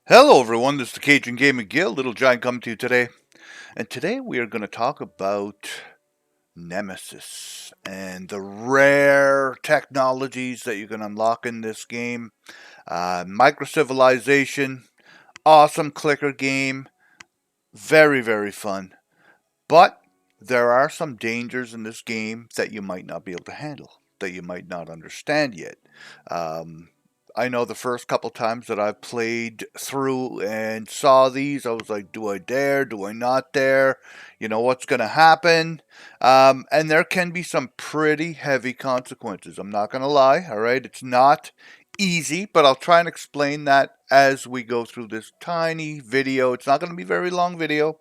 Hello everyone, this is the Cajun Gaming Guild, Little Giant coming to you today. And today we are going to talk about Nemesis and the rare technologies that you can unlock in this game. Microcivilization, awesome clicker game, very, very fun. But there are some dangers in this game that you might not be able to handle, that you might not understand yet. Um, I know the first couple times that I've played through and saw these, I was like, do I dare? Do I not dare? You know, what's going to happen? And there can be some pretty heavy consequences. I'm not going to lie, all right? It's not easy, but I'll try and explain that as we go through this tiny video. It's not going to be a very long video,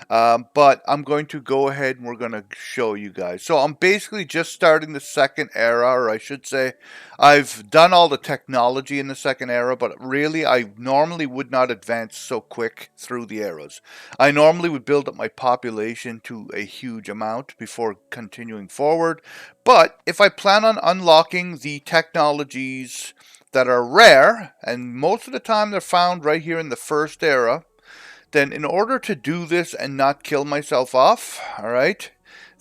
but I'm going to go ahead and we're going to show you guys. So I'm basically just starting the second era, or I should say, I've done all the technology in the second era, but really I normally would not advance so quick through the eras. I normally would build up my population to a huge amount before continuing forward. But if I plan on unlocking the technologies that are rare, and most of the time they're found right here in the first era, then in order to do this and not kill myself off, all right,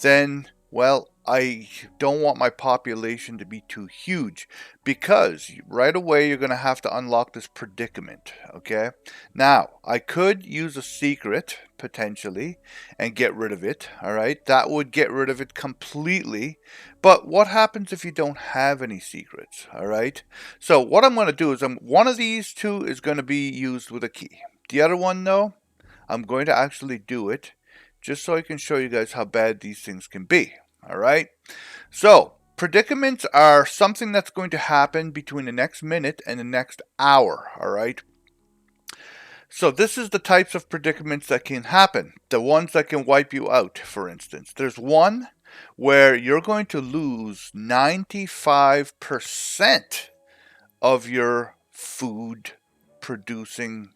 then, well, I don't want my population to be too huge, because right away you're going to have to unlock this predicament, okay? Now, I could use a secret, potentially, and get rid of it, all right? That would get rid of it completely, but what happens if you don't have any secrets, all right? So what I'm going to do is one of these two is going to be used with a key. The other one, though, I'm going to actually do it just so I can show you guys how bad these things can be. All right. So predicaments are something that's going to happen between the next minute and the next hour. All right. So this is the types of predicaments that can happen. The ones that can wipe you out, for instance. There's one where you're going to lose 95% of your food producing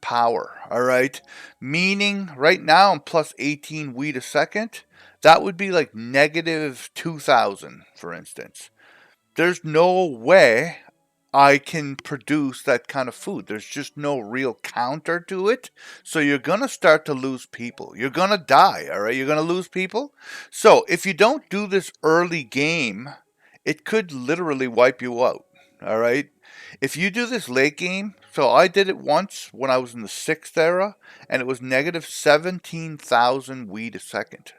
power, all right? Meaning right now I'm plus 18 wheat a second. That would be like negative 2,000, for instance. There's no way I can produce that kind of food. There's just no real counter to it. So you're going to start to lose people. You're going to die, all right? You're going to lose people. So if you don't do this early game, it could literally wipe you out, all right? If you do this late game, so I did it once when I was in the 6th era, and it was negative 17,000 wheat a second.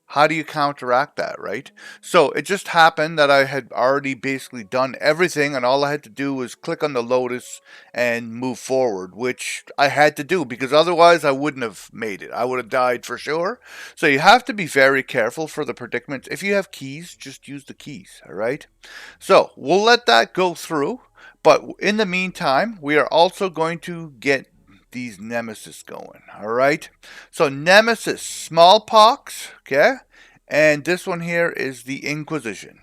How do you counteract that, right? So it just happened that I had already basically done everything, and all I had to do was click on the lotus and move forward, which I had to do because otherwise I wouldn't have made it. I would have died for sure. So you have to be very careful for the predicaments. If you have keys, just use the keys, all right? So we'll let that go through, but in the meantime, we are also going to get these Nemesis going, all right? So Nemesis, smallpox, okay? And this one here is the Inquisition.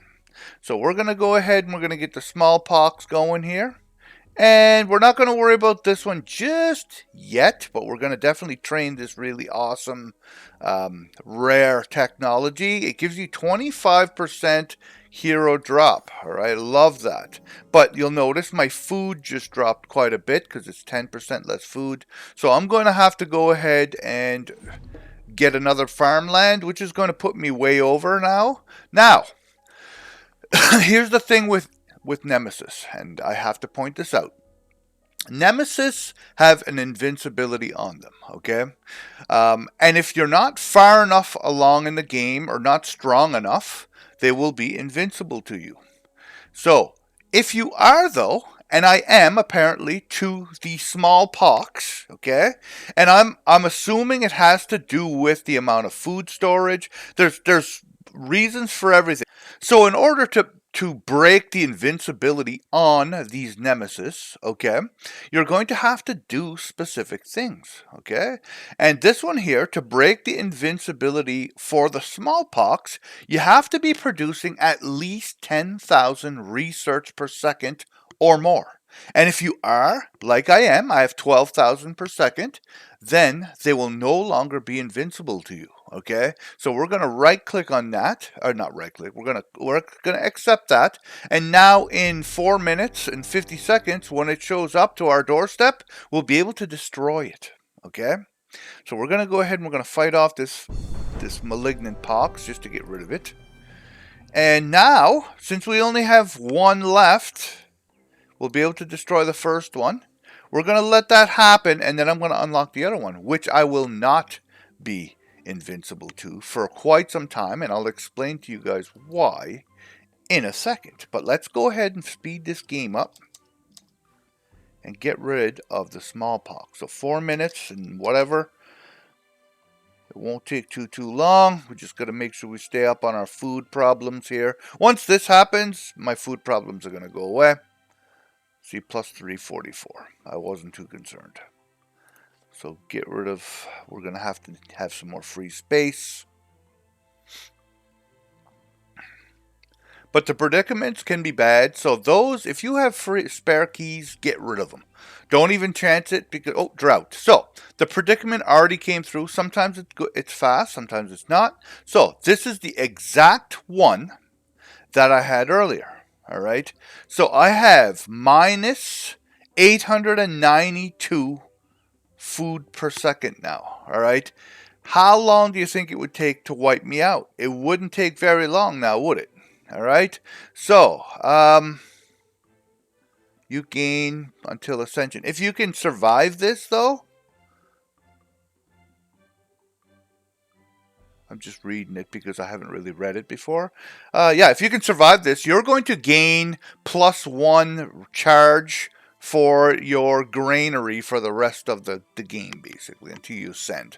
So we're going to go ahead and we're going to get the smallpox going here. And we're not going to worry about this one just yet, but we're going to definitely train this really awesome rare technology. It gives you 25% hero drop. All right, love that. But you'll notice my food just dropped quite a bit because it's 10% less food. So I'm going to have to go ahead and get another farmland, which is going to put me way over now. Now, here's the thing with Nemesis, and I have to point this out. Nemesis have an invincibility on them, okay? And if you're not far enough along in the game or not strong enough, they will be invincible to you. So, if you are though, and I am apparently to the smallpox, okay? And I'm assuming it has to do with the amount of food storage. There's reasons for everything. So in order to break the invincibility on these Nemesis, okay, you're going to have to do specific things, okay? And this one here, to break the invincibility for the smallpox, you have to be producing at least 10,000 research per second or more. And if you are, like I am, I have 12,000 per second, then they will no longer be invincible to you. Okay, so we're gonna right click on that, or not right click. We're gonna accept that, and now in 4 minutes and 50 seconds, when it shows up to our doorstep, we'll be able to destroy it. Okay, so we're gonna go ahead and we're gonna fight off this malignant pox just to get rid of it. And now, since we only have one left, we'll be able to destroy the first one. We're going to let that happen, and then I'm going to unlock the other one, which I will not be invincible to for quite some time, and I'll explain to you guys why in a second. But let's go ahead and speed this game up and get rid of the smallpox. So 4 minutes and whatever. It won't take too long. We just got to make sure we stay up on our food problems here. Once this happens, my food problems are going to go away. See, plus 344. I wasn't too concerned. So get rid of, we're going to have some more free space. But the predicaments can be bad. So those, if you have spare keys, get rid of them. Don't even chance it because, oh, drought. So the predicament already came through. Sometimes it's fast, sometimes it's not. So this is the exact one that I had earlier. All right. So I have minus 892 food per second now. All right. How long do you think it would take to wipe me out? It wouldn't take very long now, would it? All right. So, you gain until ascension. If you can survive this, though, I'm just reading it because I haven't really read it before. Yeah, if you can survive this, you're going to gain +1 charge for your granary for the rest of the game, basically, until you ascend.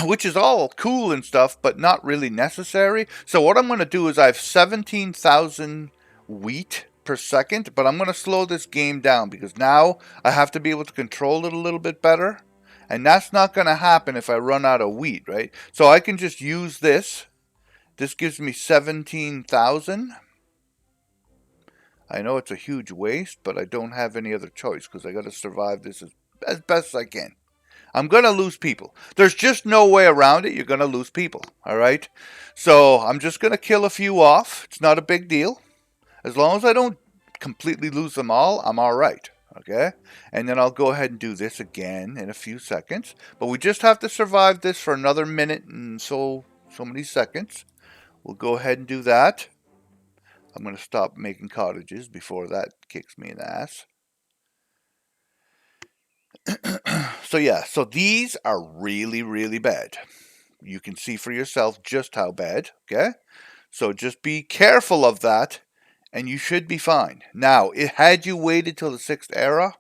Which is all cool and stuff, but not really necessary. So what I'm going to do is I have 17,000 wheat per second, but I'm going to slow this game down because now I have to be able to control it a little bit better. And that's not going to happen if I run out of wheat, right? So I can just use this. This gives me 17,000. I know it's a huge waste, but I don't have any other choice because I got to survive this as best as I can. I'm going to lose people. There's just no way around it. You're going to lose people, all right? So I'm just going to kill a few off. It's not a big deal. As long as I don't completely lose them all, I'm all right, okay? And then I'll go ahead and do this again in a few seconds. But we just have to survive this for another minute and so many seconds. We'll go ahead and do that. I'm going to stop making cottages before that kicks me in the ass. So yeah, so these are really, really bad. You can see for yourself just how bad, okay? So just be careful of that, and you should be fine. Now, had you waited till the 6th era,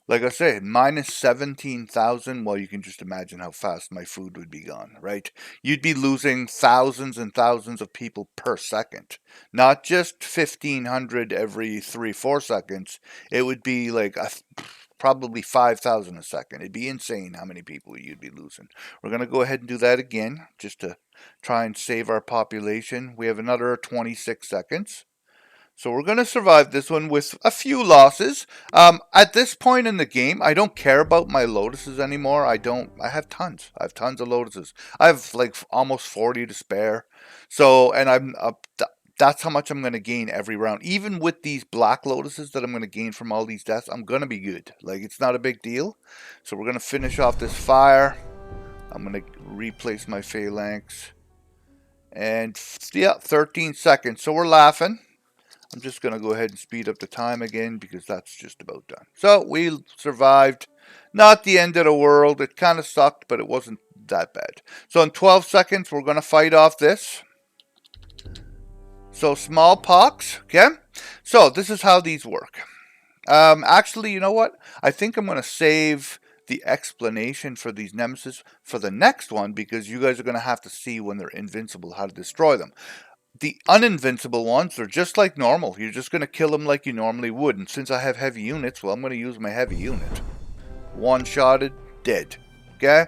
like I say, minus 17,000, well, you can just imagine how fast my food would be gone, right? You'd be losing thousands and thousands of people per second. Not just 1,500 every 3-4 seconds. It would be like probably 5,000 a second. It'd be insane how many people you'd be losing. We're going to go ahead and do that again, just to try and save our population. We have another 26 seconds. So we're going to survive this one with a few losses. At this point in the game, I don't care about my lotuses anymore. I have tons. I have tons of lotuses. I have like almost 40 to spare. So, and that's how much I'm going to gain every round. Even with these black lotuses that I'm going to gain from all these deaths, I'm going to be good. Like, it's not a big deal. So we're going to finish off this fire. I'm going to replace my phalanx. And yeah, 13 seconds. So we're laughing. I'm just going to go ahead and speed up the time again because that's just about done. So we survived. Not the end of the world. It kind of sucked, but it wasn't that bad. So in 12 seconds, we're going to fight off this. So smallpox, okay? So this is how these work. Actually, you know what? I think I'm going to save the explanation for these Nemesis for the next one because you guys are going to have to see when they're invincible how to destroy them. The uninvincible ones are just like normal. You're just going to kill them like you normally would. And since I have heavy units, well, I'm going to use my heavy unit. One-shotted, dead. Okay?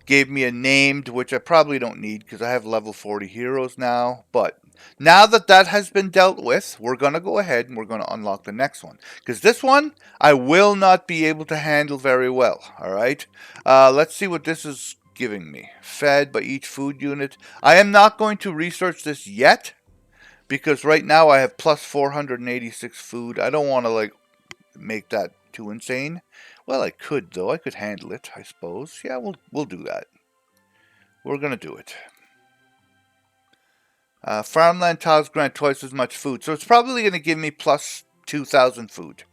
Gave me a named, which I probably don't need because I have level 40 heroes now. But Now that that has been dealt with, we're going to go ahead and we're going to unlock the next one. Because this one, I will not be able to handle very well. All right. Let's see what this is giving me. Fed by each food unit. I am not going to research this yet. Because right now I have plus 486 food. I don't want to like make that too insane. Well, I could though. I could handle it, I suppose. Yeah, we'll do that. We're going to do it. Farmland tiles grant twice as much food. So it's probably going to give me plus 2,000 food.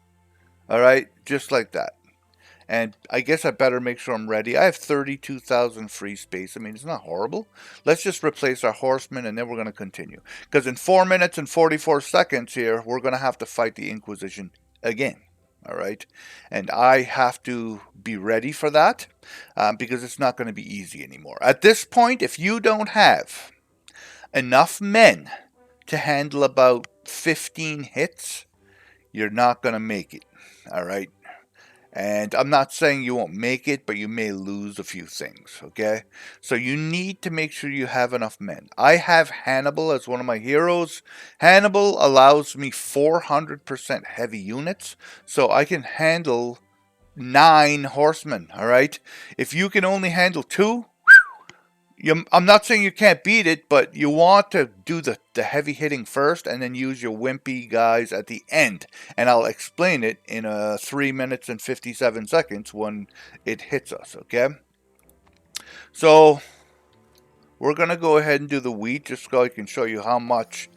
Alright? Just like that. And I guess I better make sure I'm ready. I have 32,000 free space. I mean, it's not horrible. Let's just replace our horsemen and then we're going to continue. Because in 4 minutes and 44 seconds here, we're going to have to fight the Inquisition again. Alright? And I have to be ready for that. Because it's not going to be easy anymore. At this point, if you don't have enough men to handle about 15 hits, you're not going to make it. Alright? And I'm not saying you won't make it, but you may lose a few things, okay? So you need to make sure you have enough men. I have Hannibal as one of my heroes. Hannibal allows me 400% heavy units, so I can handle 9 horsemen, alright? If you can only handle 2, I'm not saying you can't beat it, but you want to do the heavy hitting first and then use your wimpy guys at the end. And I'll explain it in 3 minutes and 57 seconds when it hits us, okay? So, we're going to go ahead and do the wheat just so I can show you how much.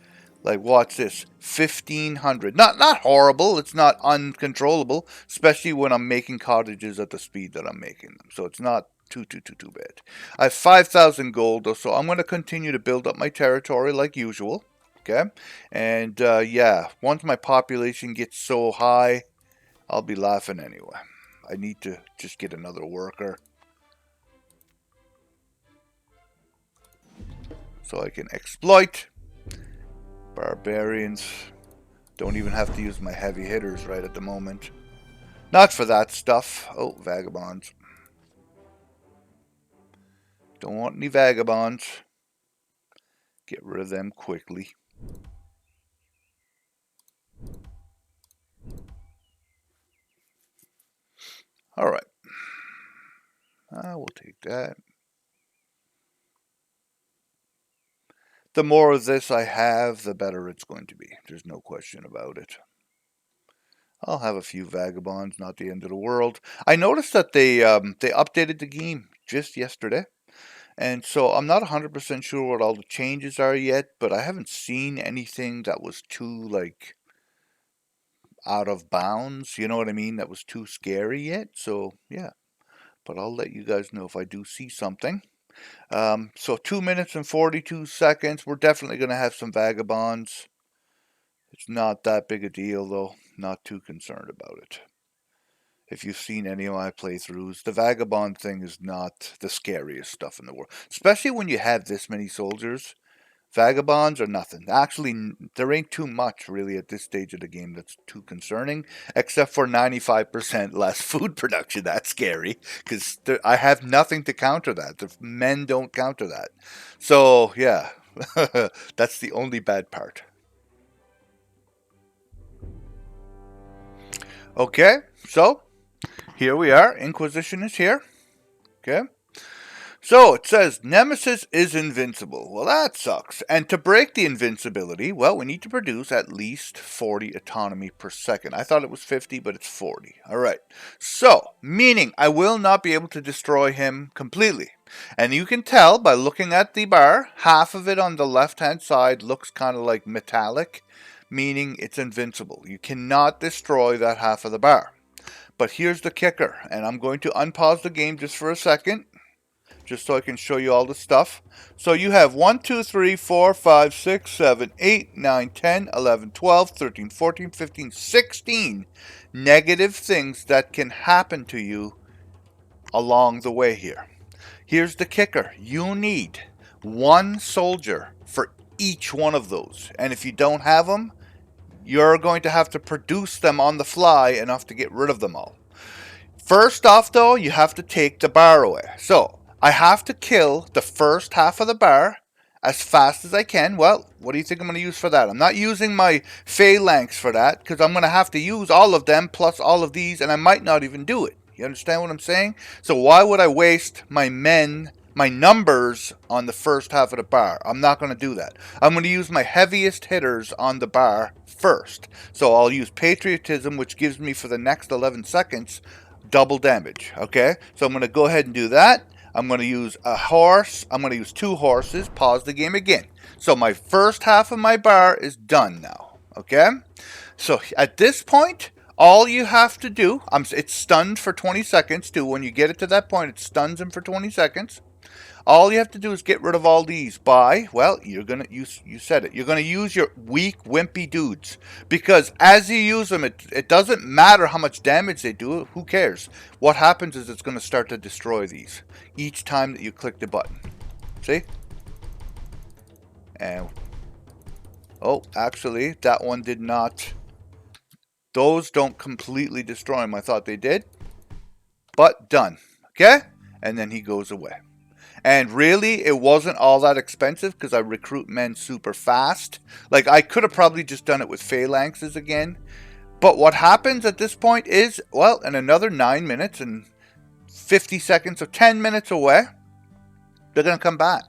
Like, what's this? 1,500. Not horrible. It's not uncontrollable, especially when I'm making cottages at the speed that I'm making them. So it's not too bad. I have 5,000 gold, though, so I'm going to continue to build up my territory like usual. Okay? And, yeah, once my population gets so high, I'll be laughing anyway. I need to just get another worker so I can exploit. Barbarians. Don't even have to use my heavy hitters right at the moment. Not for that stuff. Oh, vagabonds. Don't want any vagabonds. Get rid of them quickly. Alright. We'll take that. The more of this I have, the better it's going to be. There's no question about it. I'll have a few vagabonds, not the end of the world. I noticed that they updated the game just yesterday. And so I'm not 100% sure what all the changes are yet, but I haven't seen anything that was too, like, out of bounds. You know what I mean? That was too scary yet. So, yeah. But I'll let you guys know if I do see something. So 2 minutes and 42 seconds. We're definitely going to have some vagabonds. It's not that big a deal, though. Not too concerned about it. If you've seen any of my playthroughs, the vagabond thing is not the scariest stuff in the world. Especially when you have this many soldiers. Vagabonds are nothing. Actually, there ain't too much, really, at this stage of the game that's too concerning. Except for 95% less food production. That's scary. Because I have nothing to counter that. The men don't counter that. So, yeah. That's the only bad part. Okay, so here we are. Inquisition is here. Okay. So it says Nemesis is invincible. Well, that sucks. And to break the invincibility, well, we need to produce at least 40 autonomy per second. I thought it was 50, but it's 40. All right. So, meaning I will not be able to destroy him completely. And you can tell by looking at the bar, half of it on the left-hand side looks kind of like metallic, meaning it's invincible. You cannot destroy that half of the bar. But here's the kicker, and I'm going to unpause the game just for a second, just so I can show you all the stuff. So you have 1, 2, 3, 4, 5, 6, 7, 8, 9, 10, 11, 12, 13, 14, 15, 16 negative things that can happen to you along the way here. Here's the kicker. You need 1 soldier for each one of those. And if you don't have them, you're going to have to produce them on the fly enough to get rid of them all. First off, though, you have to take the bar away. So, I have to kill the first half of the bar, as fast as I can. Well, what do you think I'm going to use for that? I'm not using my phalanx for that because I'm going to have to use all of them plus all of these, and I might not even do it. You understand what I'm saying? So why would I waste my men, my numbers on the first half of the bar? I'm not going to do that. I'm going to use my heaviest hitters on the bar first. So I'll use patriotism, which gives me for the next 11 seconds double damage. Okay? So I'm going to go ahead and do that. I'm going to use a horse. I'm going to use 2 horses. Pause the game again. So my first half of my bar is done now. Okay? So at this point, all you have to do, it's stunned for 20 seconds too. When you get it to that point, it stuns him for 20 seconds. All you have to do is get rid of all these by, well, you said it. You're gonna use your weak, wimpy dudes. Because as you use them, it doesn't matter how much damage they do, who cares? What happens is it's gonna start to destroy these each time that you click the button. See? And oh, actually, that one did not. Those don't completely destroy him. I thought they did. But done. Okay? And then he goes away. And really, it wasn't all that expensive because I recruit men super fast. Like, I could have probably just done it with phalanxes again. But what happens at this point is, well, in another 9 minutes and 50 seconds, or 10 minutes away, they're going to come back.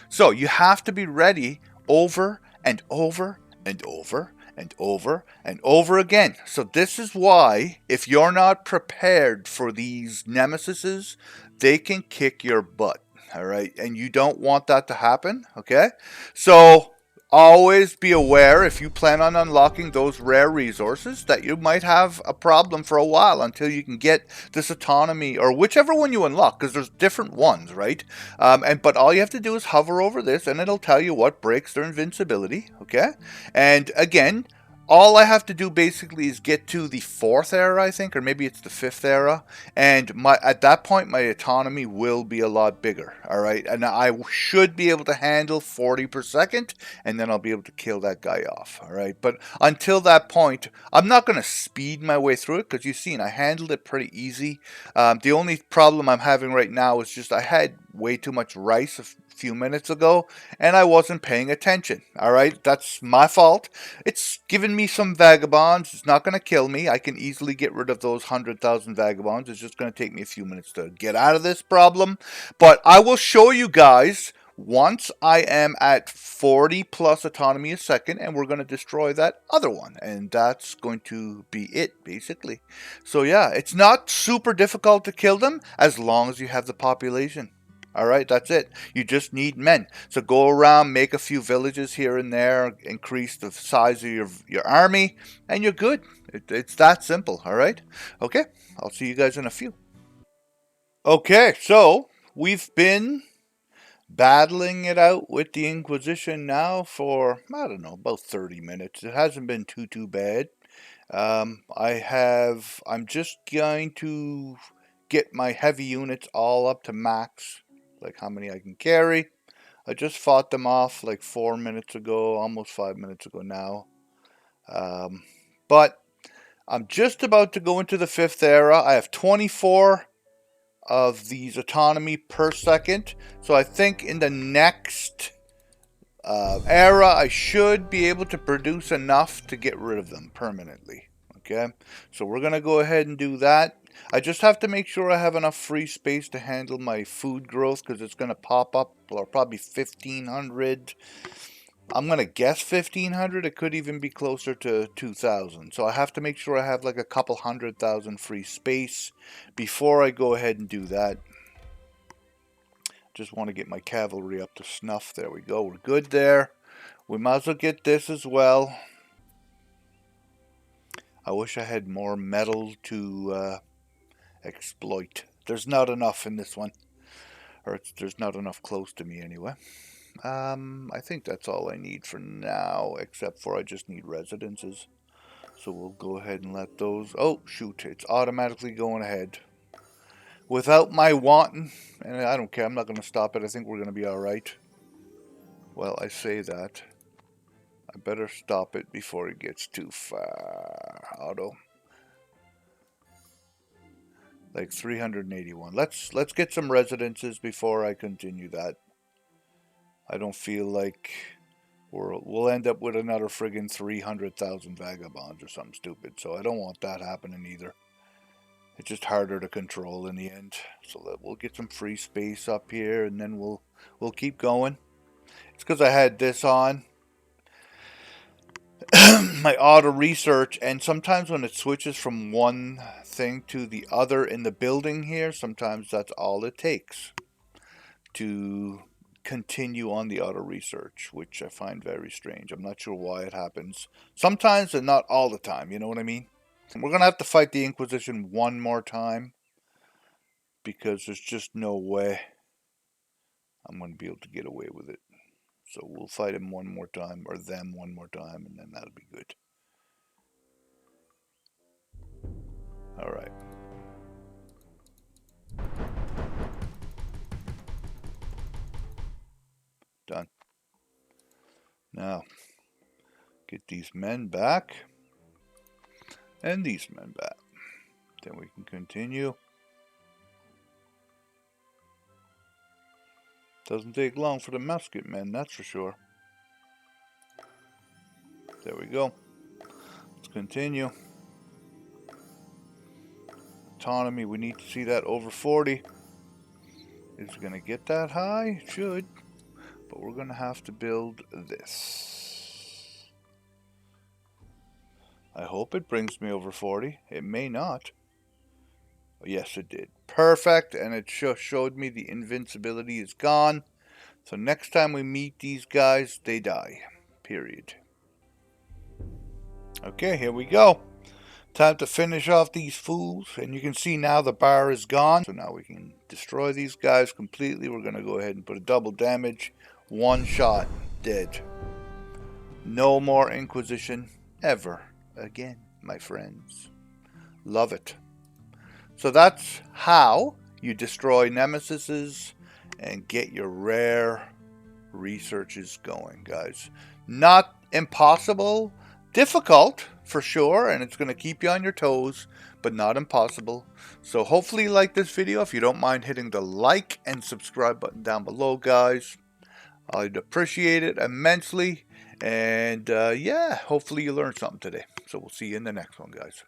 So you have to be ready over and over and over and over and over again. So this is why, if you're not prepared for these nemesises, they can kick your butt. All right, and you don't want that to happen. Okay, so always be aware if you plan on unlocking those rare resources that you might have a problem for a while until you can get this autonomy or whichever one you unlock, because there's different ones, right? But all you have to do is hover over this and it'll tell you what breaks their invincibility. Okay, and again, all I have to do basically is get to the 4th era, I think, or maybe it's the 5th era, and at that point my autonomy will be a lot bigger. All right, and I should be able to handle 40 per second, and then I'll be able to kill that guy off. All right, but until that point, I'm not going to speed my way through it because you've seen I handled it pretty easy. The only problem I'm having right now is just I had way too much rice a few minutes ago and I wasn't paying attention. All right, that's my fault. It's given me some vagabonds. It's not going to kill me. I can easily get rid of those 100,000 vagabonds. It's just going to take me a few minutes to get out of this problem. But I will show you guys once I am at 40 plus autonomy a second, and we're going to destroy that other one. And that's going to be it, basically. So yeah, it's not super difficult to kill them as long as you have the population. All right, that's it. You just need men. So go around, make a few villages here and there, increase the size of your army, and you're good. It's that simple, all right? Okay, I'll see you guys in a few. Okay, so we've been battling it out with the Inquisition now for, I don't know, about 30 minutes. It hasn't been too bad. I'm just going to get my heavy units all up to max, like how many I can carry. I just fought them off like 4 minutes ago, almost 5 minutes ago now. But I'm just about to go into the 5th era. I have 24 of these autonomy per second. So I think in the next era, I should be able to produce enough to get rid of them permanently. Okay, so we're going to go ahead and do that. I just have to make sure I have enough free space to handle my food growth because it's going to pop up, or probably 1,500. I'm going to guess 1,500. It could even be closer to 2,000. So I have to make sure I have like a couple 100,000 free space before I go ahead and do that. Just want to get my cavalry up to snuff. There we go. We're good there. We might as well get this as well. I wish I had more metal to exploit. There's not enough in this one. Or there's not enough close to me anyway. I think that's all I need for now, except for I just need residences. So we'll go ahead and let those... Oh, shoot. It's automatically going ahead. Without my wanting... And I don't care. I'm not going to stop it. I think we're going to be alright. Well, I say that. I better stop it before it gets too far. Auto. Like 381. Let's get some residences before I continue that. I don't feel like we'll end up with another friggin' 300,000 vagabonds or something stupid. So I don't want that happening either. It's just harder to control in the end. So that we'll get some free space up here, and then we'll keep going. It's because I had this on my auto research, and sometimes when it switches from one thing to the other in the building here, sometimes that's all it takes to continue on the auto research, which I find very strange. I'm not sure why it happens. Sometimes and not all the time, you know what I mean? We're going to have to fight the Inquisition one more time because there's just no way I'm going to be able to get away with it. So we'll fight him one more time, or them one more time, and then that'll be good. Alright. Done. Now, get these men back. And these men back. Then we can continue. Doesn't take long for the musket men, that's for sure. There we go. Let's continue. Autonomy, we need to see that over 40. Is it going to get that high? It should. But we're going to have to build this. I hope it brings me over 40. It may not. Yes, it did. Perfect. And it showed me the invincibility is gone. So next time we meet these guys, they die. Period. Okay, here we go. Time to finish off these fools. And you can see now the bar is gone. So now we can destroy these guys completely. We're going to go ahead and put a double damage. One shot. Dead. No more Inquisition ever again, my friends. Love it. So that's how you destroy Nemesises and get your rare researches going, guys. Not impossible. Difficult, for sure, and it's going to keep you on your toes, but not impossible. So hopefully you like this video. If you don't mind hitting the like and subscribe button down below, guys. I'd appreciate it immensely. And yeah, hopefully you learned something today. So we'll see you in the next one, guys.